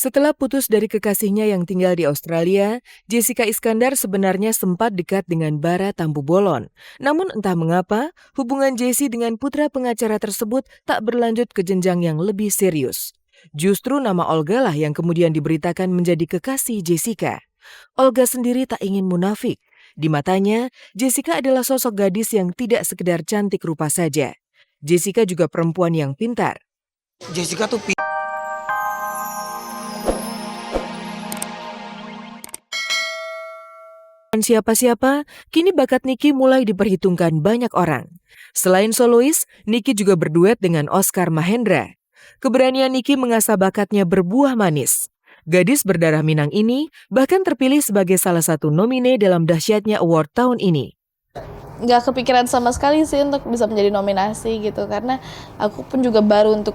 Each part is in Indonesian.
Setelah putus dari kekasihnya yang tinggal di Australia, Jessica Iskandar sebenarnya sempat dekat dengan Bara Tampu Bolon. Namun entah mengapa, hubungan Jessie dengan putra pengacara tersebut tak berlanjut ke jenjang yang lebih serius. Justru nama Olga lah yang kemudian diberitakan menjadi kekasih Jessica. Olga sendiri tak ingin munafik. Di matanya, Jessica adalah sosok gadis yang tidak sekedar cantik rupa saja. Jessica juga perempuan yang pintar. Jessica tuh Siapa-siapa, kini bakat Niki mulai diperhitungkan banyak orang. Selain solois, Niki juga berduet dengan Oscar Mahendra. Keberanian Niki mengasah bakatnya berbuah manis. Gadis berdarah Minang ini bahkan terpilih sebagai salah satu nomine dalam dahsyatnya award tahun ini. Nggak kepikiran sama sekali sih untuk bisa menjadi nominasi gitu, karena aku pun juga baru untuk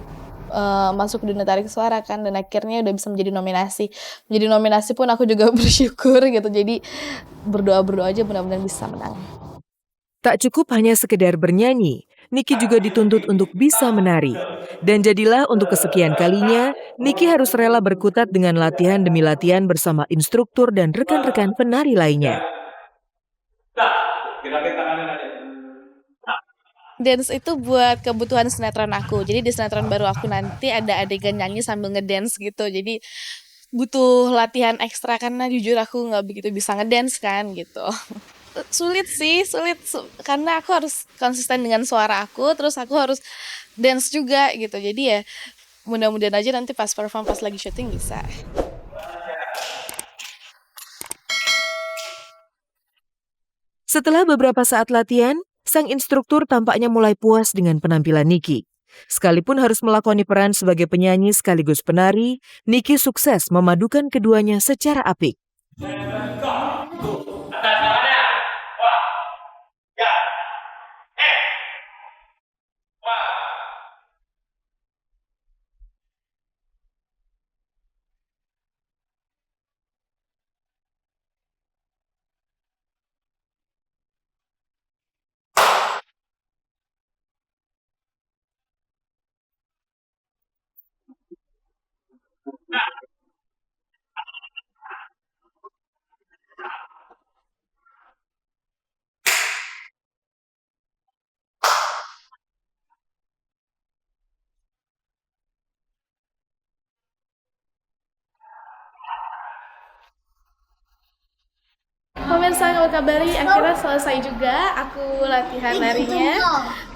masuk dunia tarik suara kan, dan akhirnya udah bisa menjadi nominasi pun aku juga bersyukur gitu. Jadi berdoa aja benar-benar bisa menang. Tak cukup hanya sekedar bernyanyi, Niki juga dituntut untuk bisa menari. Dan jadilah untuk kesekian kalinya, Niki harus rela berkutat dengan latihan demi latihan bersama instruktur dan rekan-rekan penari lainnya. Dance itu buat kebutuhan sinetron aku. Jadi di sinetron baru aku nanti ada adegan nyanyi sambil ngedance gitu. Jadi butuh latihan ekstra karena jujur aku nggak begitu bisa ngedance kan gitu. Sulit karena aku harus konsisten dengan suara aku, terus aku harus dance juga gitu. Jadi ya mudah-mudahan aja nanti pas perform, pas lagi syuting bisa. Setelah beberapa saat latihan, sang instruktur tampaknya mulai puas dengan penampilan Niki. Sekalipun harus melakoni peran sebagai penyanyi sekaligus penari, Niki sukses memadukan keduanya secara apik. Pemirsa kabar kabari, akhirnya selesai juga aku latihan narinya.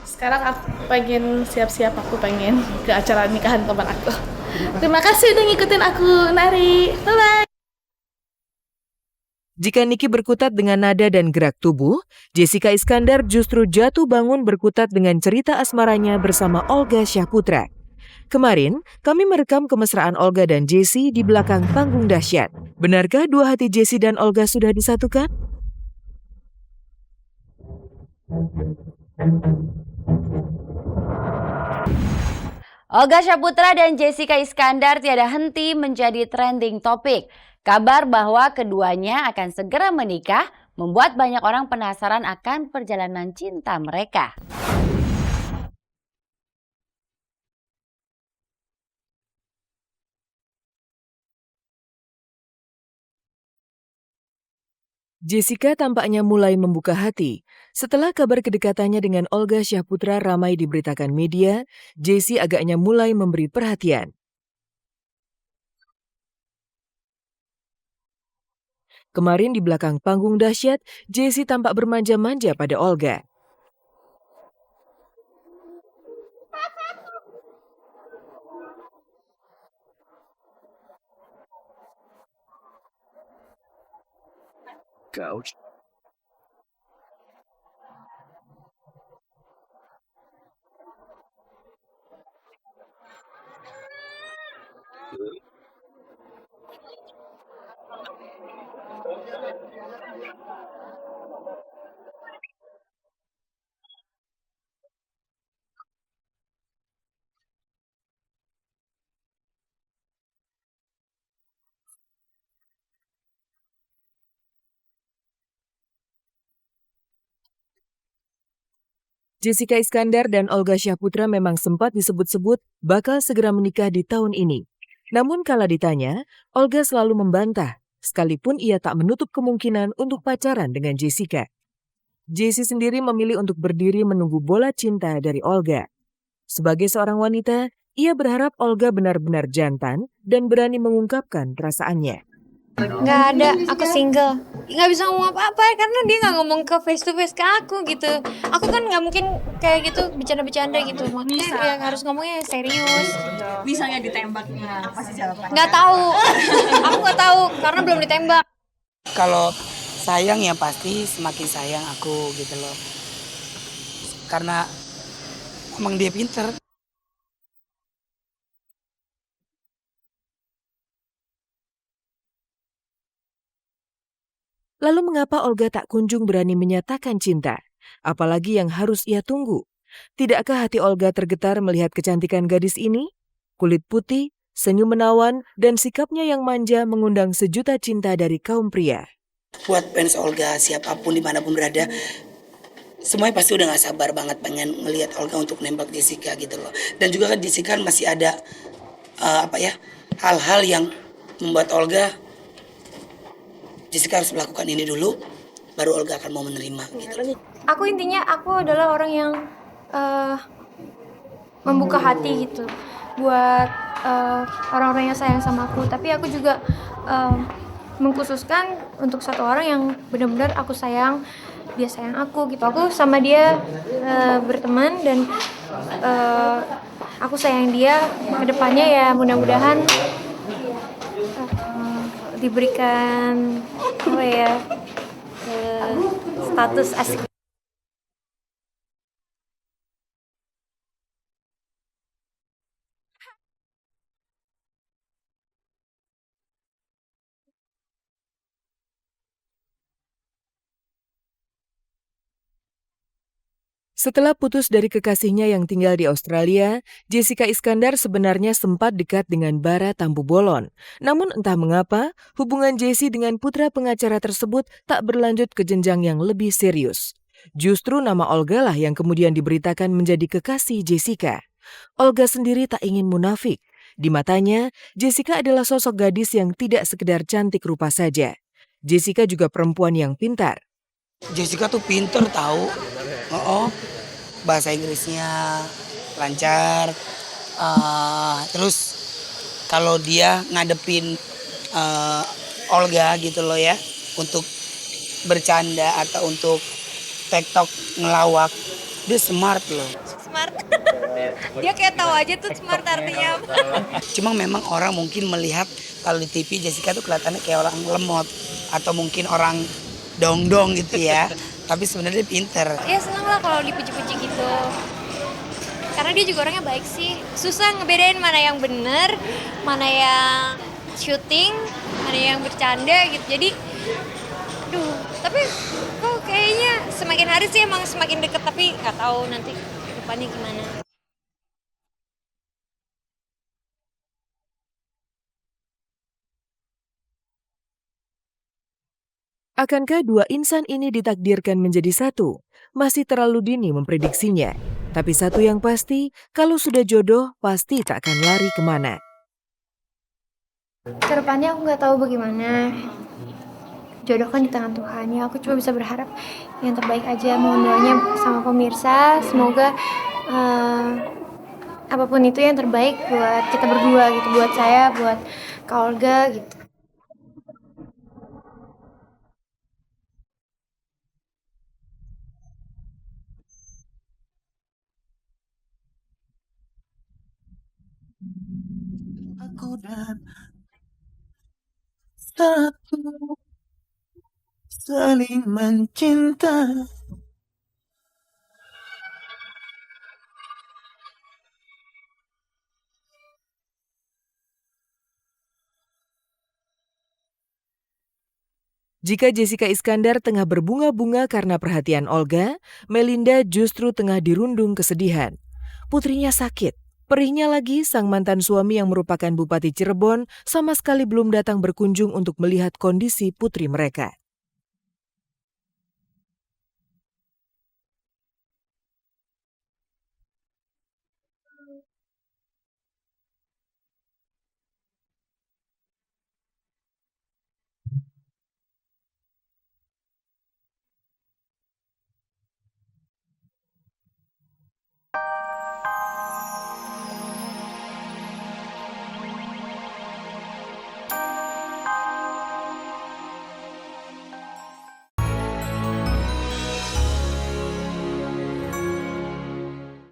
Sekarang aku pengen siap-siap, aku pengen ke acara nikahan teman aku. Terima kasih udah ngikutin aku nari. Bye-bye. Jika Niki berkutat dengan nada dan gerak tubuh, Jessica Iskandar justru jatuh bangun berkutat dengan cerita asmaranya bersama Olga Syahputra. Kemarin, kami merekam kemesraan Olga dan Jessie di belakang panggung dahsyat. Benarkah dua hati Jessie dan Olga sudah disatukan? Olga Syahputra dan Jessica Iskandar tiada henti menjadi trending topik. Kabar bahwa keduanya akan segera menikah membuat banyak orang penasaran akan perjalanan cinta mereka. Jessica tampaknya mulai membuka hati. Setelah kabar kedekatannya dengan Olga Syahputra ramai diberitakan media, Jessie agaknya mulai memberi perhatian. Kemarin di belakang panggung dahsyat, Jessie tampak bermanja-manja pada Olga. Couch. Jessica Iskandar dan Olga Syahputra memang sempat disebut-sebut bakal segera menikah di tahun ini. Namun kala ditanya, Olga selalu membantah, sekalipun ia tak menutup kemungkinan untuk pacaran dengan Jessica. Jessie sendiri memilih untuk berdiri menunggu bola cinta dari Olga. Sebagai seorang wanita, ia berharap Olga benar-benar jantan dan berani mengungkapkan perasaannya. Nggak ada, aku single. Nggak bisa ngomong apa-apa karena dia nggak ngomong ke face to face ke aku gitu. Aku kan nggak mungkin kayak gitu bercanda-bercanda gitu. Makanya yang harus ngomongnya serius. Misalnya ditembaknya, apa sih jawabannya? Nggak tahu, aku nggak tahu karena belum ditembak. Kalau sayang ya pasti semakin sayang aku gitu loh. Karena emang dia pinter. Lalu mengapa Olga tak kunjung berani menyatakan cinta? Apalagi yang harus ia tunggu? Tidakkah hati Olga tergetar melihat kecantikan gadis ini? Kulit putih, senyum menawan, dan sikapnya yang manja mengundang sejuta cinta dari kaum pria. Buat fans Olga siapapun dimanapun berada, semuanya pasti udah gak sabar banget pengen ngelihat Olga untuk nembak Jessica gitu loh. Dan juga kan Jessica masih ada hal-hal yang membuat Jessica harus melakukan ini dulu, baru Olga akan mau menerima gitu. Aku intinya aku adalah orang yang membuka hati gitu buat orang-orang yang sayang sama aku. Tapi aku juga mengkhususkan untuk satu orang yang benar-benar aku sayang, dia sayang aku gitu. Aku sama dia berteman dan aku sayang dia. Kedepannya ya mudah-mudahan diberikan status asik. Setelah putus dari kekasihnya yang tinggal di Australia, Jessica Iskandar sebenarnya sempat dekat dengan Bara Tampu Bolon. Namun entah mengapa, hubungan Jessie dengan putra pengacara tersebut tak berlanjut ke jenjang yang lebih serius. Justru nama Olga lah yang kemudian diberitakan menjadi kekasih Jessica. Olga sendiri tak ingin munafik. Di matanya, Jessica adalah sosok gadis yang tidak sekedar cantik rupa saja. Jessica juga perempuan yang pintar. Jessica tuh pinter tahu. Bahasa Inggrisnya lancar. Terus kalau dia ngadepin Olga gitu loh ya, untuk bercanda atau untuk TikTok ngelawak, dia smart loh. Smart. Dia kayak tahu aja tuh smart artinya apa. Cuma memang orang mungkin melihat kalau di TV Jessica tuh kelihatannya kayak orang lemot atau mungkin orang dong-dong gitu ya. Tapi sebenarnya dia pinter. Ya senang lah kalau dipuji-puji gitu. Karena dia juga orangnya baik sih. Susah ngebedain mana yang bener, mana yang syuting, mana yang bercanda gitu. Jadi, tapi kok kayaknya semakin hari sih emang semakin deket. Tapi nggak tahu nanti depannya gimana. Akankah dua insan ini ditakdirkan menjadi satu? Masih terlalu dini memprediksinya. Tapi satu yang pasti, kalau sudah jodoh, pasti tak akan lari kemana. Kedepannya aku nggak tahu bagaimana. Jodoh kan di tangan Tuhan ya. Aku cuma bisa berharap yang terbaik aja. Mohon doanya sama pemirsa. Semoga apapun itu yang terbaik buat kita berdua gitu. Buat saya, buat Kak Olga gitu. Aku dan satu saling mencinta. Jika Jessica Iskandar tengah berbunga-bunga karena perhatian Olga, Melinda justru tengah dirundung kesedihan. Putrinya sakit. Perihnya lagi, sang mantan suami yang merupakan Bupati Cirebon sama sekali belum datang berkunjung untuk melihat kondisi putri mereka.